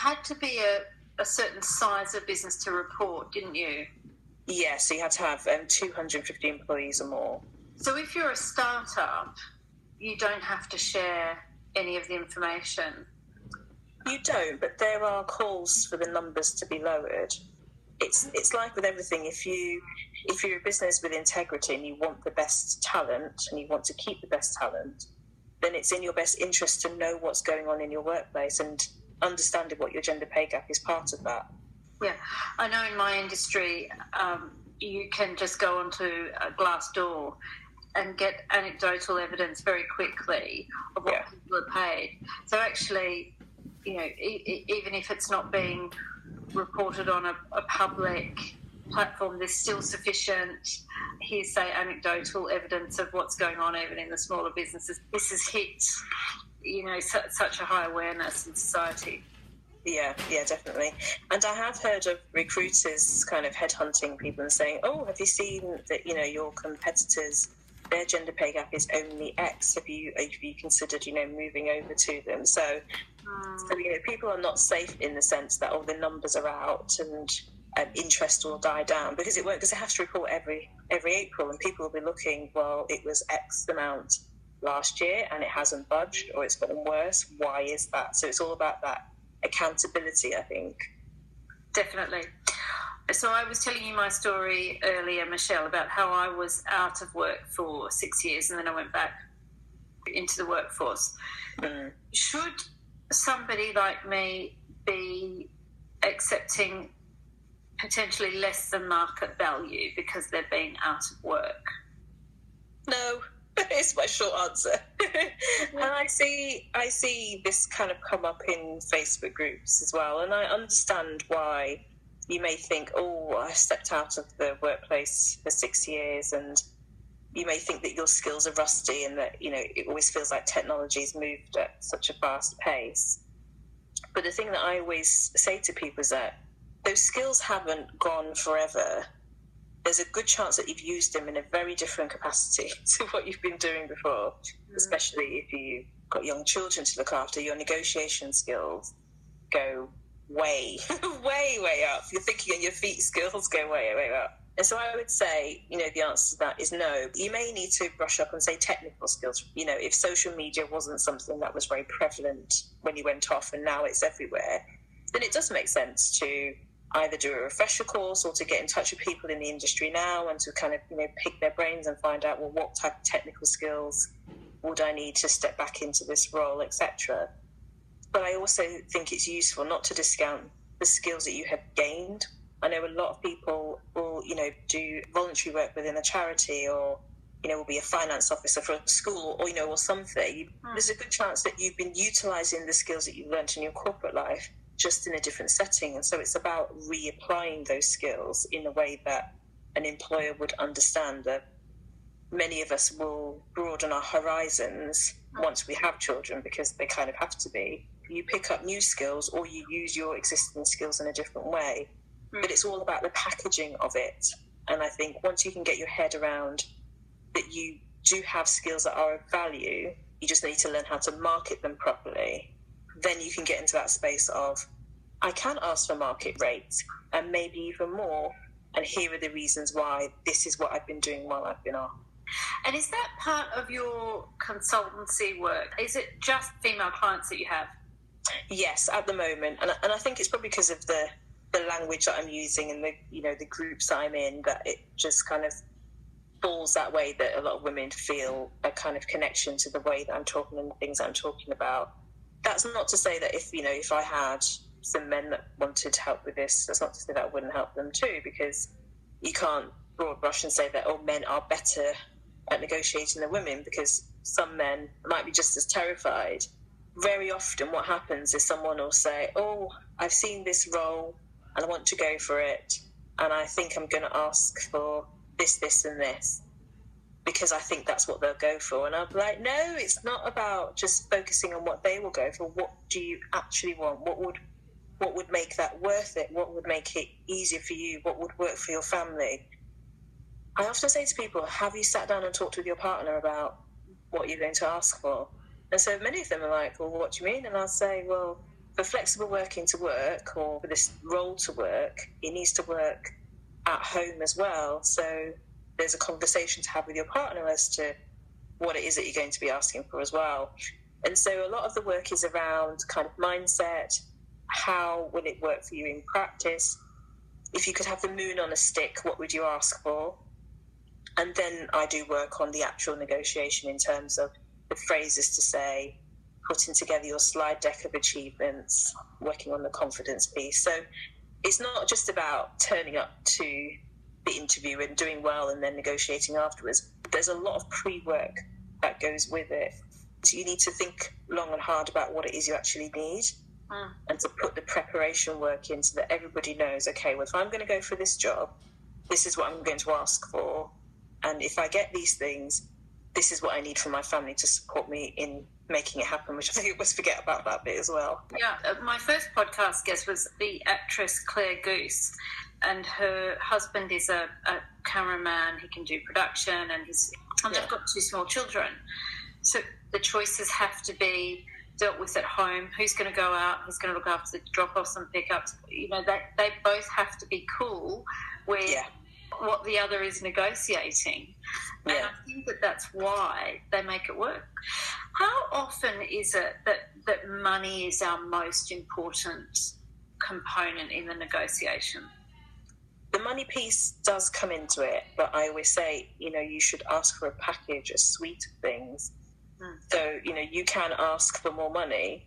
had to be a certain size of business to report, didn't you? Yeah, so you had to have 250 employees or more. So if you're a startup, you don't have to share any of the information. You don't, but there are calls for the numbers to be lowered. It's like with everything. If you're a business with integrity and you want the best talent and you want to keep the best talent, then it's in your best interest to know what's going on in your workplace, and understanding what your gender pay gap is part of that. Yeah, I know in my industry, you can just go onto a Glassdoor and get anecdotal evidence very quickly of what people are paid. So actually, you know, even if it's not being reported on a public platform, there's still sufficient hearsay, anecdotal evidence of what's going on even in the smaller businesses. This has hit, you know, such a high awareness in society. Yeah, definitely. And I have heard of recruiters kind of headhunting people and saying, oh, have you seen that, you know, your competitors, their gender pay gap is only X? Have you considered, you know, moving over to them? So, you know, people are not safe in the sense that, the numbers are out and interest will die down, because it won't, because it has to report every April, and people will be looking, well, it was X amount last year and it hasn't budged, or it's gotten worse. Why is that? So it's all about that accountability, I think. Definitely. So I was telling you my story earlier, Michelle, about how I was out of work for 6 years and then I went back into the workforce. Should somebody like me be accepting potentially less than market value because they've been out of work? No. It's my short answer. And I see this kind of come up in Facebook groups as well, and I understand why you may think, I stepped out of the workplace for 6 years, and you may think that your skills are rusty and that, you know, it always feels like technology's moved at such a fast pace. But the thing that I always say to people is that those skills haven't gone forever. There's a good chance that you've used them in a very different capacity to what you've been doing before, especially if you've got young children to look after. Your negotiation skills go way, way up. Your thinking on your feet skills go way, way up. And so I would say, you know, the answer to that is no. You may need to brush up on, say, technical skills. You know, if social media wasn't something that was very prevalent when you went off and now it's everywhere, then it does make sense to either do a refresher course or to get in touch with people in the industry now and to kind of, you know, pick their brains and find out, well, what type of technical skills would I need to step back into this role, etc. But I also think it's useful not to discount the skills that you have gained. I know a lot of people will, you know, do voluntary work within a charity, or, you know, will be a finance officer for a school, or, you know, or something. There's a good chance that you've been utilising the skills that you've learnt in your corporate life, just in a different setting. And so it's about reapplying those skills in a way that an employer would understand. That many of us will broaden our horizons once we have children, because they kind of have to be. You pick up new skills or you use your existing skills in a different way. But it's all about the packaging of it. And I think once you can get your head around that you do have skills that are of value, you just need to learn how to market them properly. Then you can get into that space of, I can ask for market rates and maybe even more, and here are the reasons why. This is what I've been doing while I've been off. And is that part of your consultancy work? Is it just female clients that you have? Yes, at the moment. And I think it's probably because of the language that I'm using and the, you know, the groups that I'm in, that it just kind of falls that way, that a lot of women feel a kind of connection to the way that I'm talking and the things I'm talking about. That's not to say that if I had some men that wanted help with this, that's not to say that I wouldn't help them too, because you can't broad brush and say that, men are better at negotiating than women, because some men might be just as terrified. Very often what happens is someone will say, I've seen this role and I want to go for it, and I think I'm going to ask for this, this and this, because I think that's what they'll go for. And I'll be like, no, it's not about just focusing on what they will go for. What do you actually want? What would make that worth it? What would make it easier for you? What would work for your family? I often say to people, have you sat down and talked with your partner about what you're going to ask for? And so many of them are like, well, what do you mean? And I'll say, well, for flexible working to work, or for this role to work, it needs to work at home as well. So there's a conversation to have with your partner as to what it is that you're going to be asking for as well. And so a lot of the work is around kind of mindset. How will it work for you in practice? If you could have the moon on a stick, what would you ask for? And then I do work on the actual negotiation in terms of the phrases to say, putting together your slide deck of achievements, working on the confidence piece. So it's not just about turning up to the interview and doing well and then negotiating afterwards. There's a lot of pre-work that goes with it. So you need to think long and hard about what it is you actually need, and to put the preparation work in so that everybody knows, okay, well, if I'm going to go for this job, this is what I'm going to ask for. And if I get these things, this is what I need from my family to support me in making it happen, which I think I always forget about that bit as well. Yeah, my first podcast guest was the actress Claire Goose, and her husband is a cameraman. He can do production, and they've got 2 small children. So the choices have to be dealt with at home. Who's going to go out? Who's going to look after the drop-offs and pickups? You know, they both have to be cool with what the other is negotiating. And I think that's why they make it work. How often is it that money is our most important component in the negotiation? The money piece does come into it, but I always say, you know, you should ask for a package, a suite of things. So, you know, you can ask for more money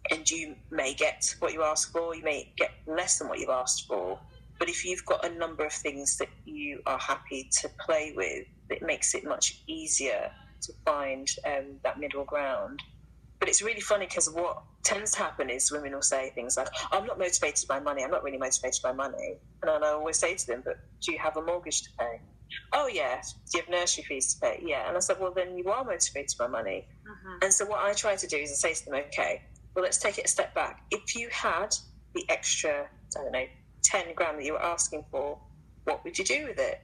and you may get what you ask for, you may get less than what you've asked for. But if you've got a number of things that you are happy to play with, it makes it much easier to find that middle ground. But it's really funny because what tends to happen is women will say things like, I'm not motivated by money, I'm not really motivated by money. And I always say to them, but do you have a mortgage to pay? Oh, yeah. Do you have nursery fees to pay? Yeah. And I said, well, then you are motivated by money. And so what I try to do is I say to them, okay, well, let's take it a step back. If you had the extra, I don't know, 10 grand that you were asking for, what would you do with it?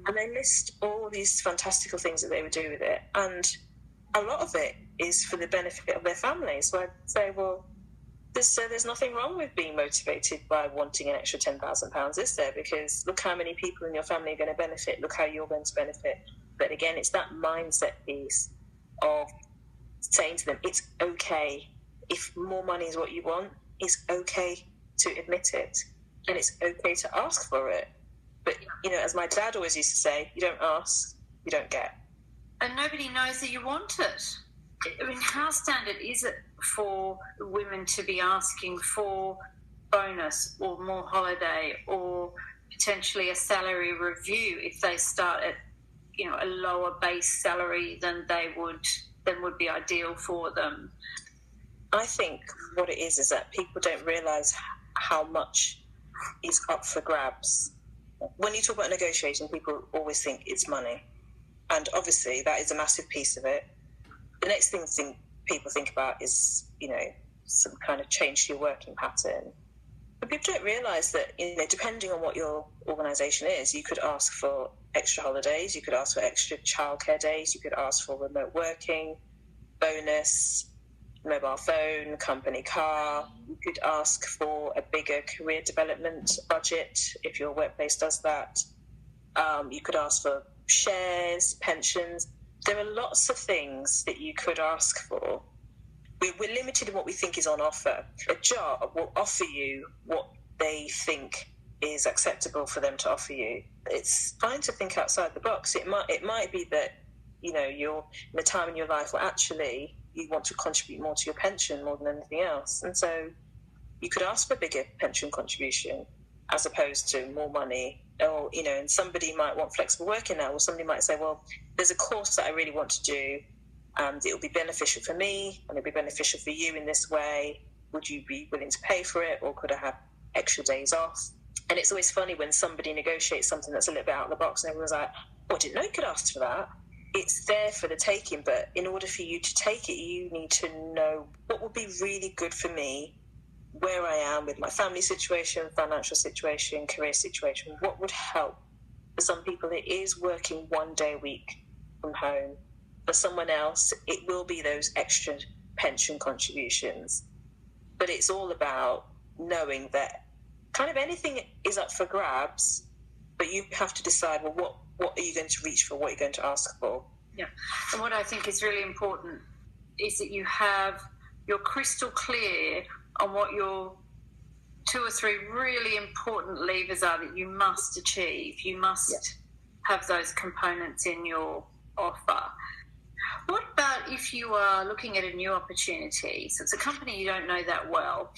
And they list all these fantastical things that they would do with it. And a lot of it is for the benefit of their family. So I'd say, well, there's nothing wrong with being motivated by wanting an extra £10,000, is there? Because look how many people in your family are going to benefit. Look how you're going to benefit. But again, it's that mindset piece of saying to them, it's okay. If more money is what you want, it's okay to admit it. And it's okay to ask for it. But, you know, as my dad always used to say, you don't ask, you don't get. And nobody knows that you want it. I mean, how standard is it for women to be asking for bonus or more holiday or potentially a salary review if they start at, you know, a lower base salary than would be ideal for them? I think what it is that people don't realise how much is up for grabs. When you talk about negotiating, people always think it's money. And obviously that is a massive piece of it. The next thing people think about is, you know, some kind of change to your working pattern. But people don't realise that, you know, depending on what your organisation is, you could ask for extra holidays, you could ask for extra childcare days, you could ask for remote working, bonus, mobile phone, company car. You could ask for a bigger career development budget if your workplace does that. You could ask for shares, pensions. There are lots of things that you could ask for. We're limited in what we think is on offer. A job will offer you what they think is acceptable for them to offer you. It's fine to think outside the box. It might be that, you know, you're in a time in your life where actually you want to contribute more to your pension more than anything else. And so you could ask for a bigger pension contribution as opposed to more money. Or, you know, and somebody might want flexible working now, or somebody might say, well, there's a course that I really want to do, and it will be beneficial for me, and it'll be beneficial for you in this way. Would you be willing to pay for it, or could I have extra days off? And it's always funny when somebody negotiates something that's a little bit out of the box, and everyone's like, oh, I didn't know you could ask for that. It's there for the taking, but in order for you to take it, you need to know what would be really good for me, where I am with my family situation, financial situation, career situation, what would help. For some people, it is working 1 day a week from home. For someone else, it will be those extra pension contributions. But it's all about knowing that kind of anything is up for grabs, but you have to decide, well, what are you going to reach for? What are you going to ask for? Yeah. And what I think is really important is that you're crystal clear on what your 2 or 3 really important levers are that you must achieve. You must have those components in your offer. What about if you are looking at a new opportunity? So it's a company you don't know that well,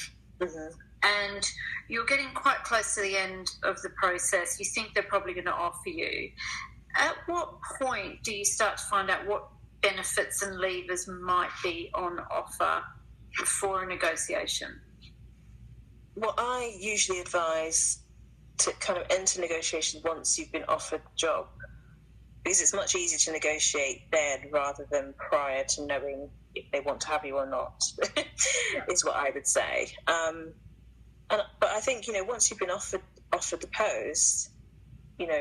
and you're getting quite close to the end of the process. You think they're probably going to offer you. At what point do you start to find out what benefits and levers might be on offer before a negotiation? Well, I usually advise to kind of enter negotiations once you've been offered the job, because it's much easier to negotiate then rather than prior to knowing if they want to have you or not, is what I would say. But I think, once you've been offered the post,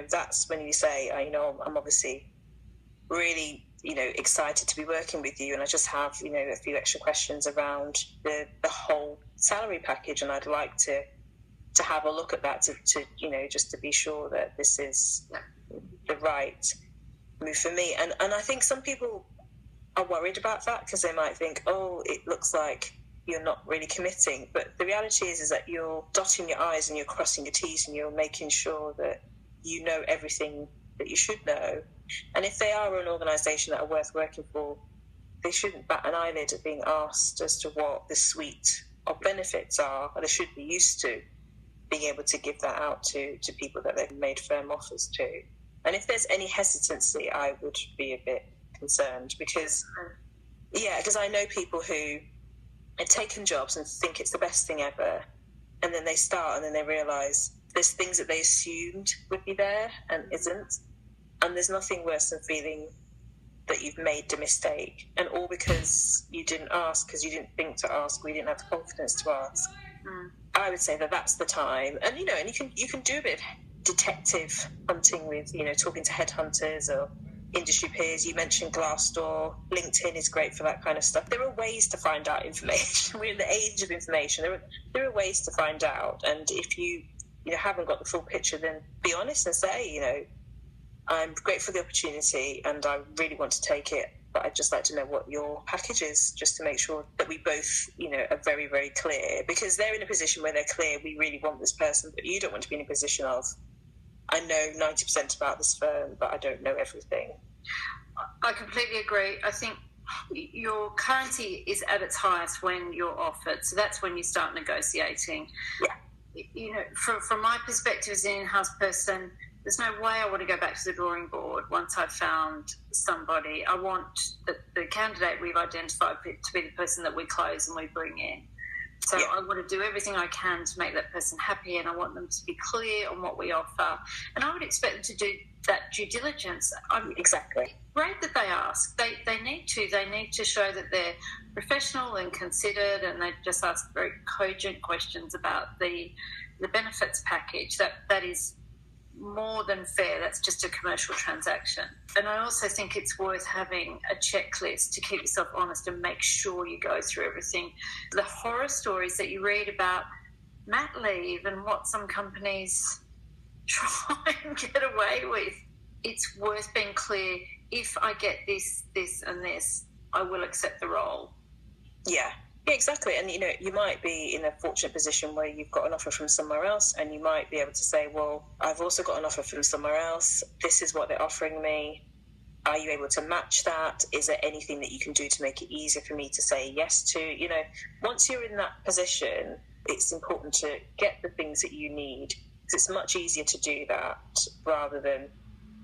that's when you say, I'm obviously really, excited to be working with you, and I just have, a few extra questions around the whole salary package, and I'd like to have a look at that to just to be sure that this is the right move for me. And I think some people are worried about that because they might think, oh, it looks like you're not really committing. But the reality is that you're dotting your I's and you're crossing your T's, and you're making sure that you know everything that you should know. And if they are an organisation that are worth working for, they shouldn't bat an eyelid at being asked as to what the suite of benefits are. They should be used to being able to give that out to people that they've made firm offers to. And if there's any hesitancy, I would be a bit concerned because I know people who have taken jobs and think it's the best thing ever, and then they start and then they realise there's things that they assumed would be there and isn't. And there's nothing worse than feeling that you've made a mistake, and all because you didn't ask, because you didn't think to ask, or you didn't have the confidence to ask. I would say that that's the time. And, and you can do a bit of detective hunting with, talking to headhunters or industry peers. You mentioned Glassdoor. LinkedIn is great for that kind of stuff. There are ways to find out information. We're in the age of information. There are ways to find out. And if you haven't got the full picture, then be honest and say, I'm grateful for the opportunity and I really want to take it, but I'd just like to know what your package is, just to make sure that we both, are very, very clear. Because they're in a position where they're clear, we really want this person, but you don't want to be in a position of, I know 90% about this firm, but I don't know everything. I completely agree. I think your currency is at its highest when you're offered. So that's when you start negotiating. Yeah. From my perspective as an in-house person, there's no way I want to go back to the drawing board once I've found somebody. I want the candidate we've identified to be the person that we close and we bring in. So I want to do everything I can to make that person happy, and I want them to be clear on what we offer. And I would expect them to do that due diligence. Exactly. Great that they ask. They need to. They need to show that they're professional and considered, and they just ask very cogent questions about the benefits package. That is more than fair. That's just a commercial transaction. And I also think it's worth having a checklist to keep yourself honest and make sure you go through everything. The horror stories that you read about mat leave and what some companies try and get away with, it's worth being clear. If I get this, this and this, I will accept the role. Yeah, exactly. And, you might be in a fortunate position where you've got an offer from somewhere else, and you might be able to say, well, I've also got an offer from somewhere else. This is what they're offering me. Are you able to match that? Is there anything that you can do to make it easier for me to say yes to? Once you're in that position, it's important to get the things that you need, because it's much easier to do that rather than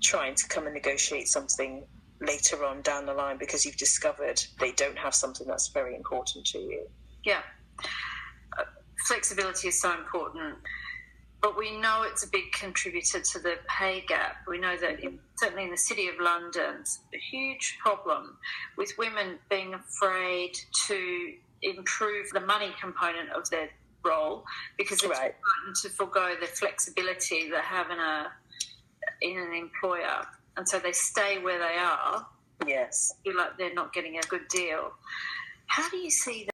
trying to come and negotiate something later on down the line because you've discovered they don't have something that's very important to you. Yeah. Flexibility is so important, but we know it's a big contributor to the pay gap. We know that certainly in the City of London, it's a huge problem with women being afraid to improve the money component of their role because it's important to forego the flexibility they have in an employer. And so they stay where they are. Yes. Feel like they're not getting a good deal. How do you see that?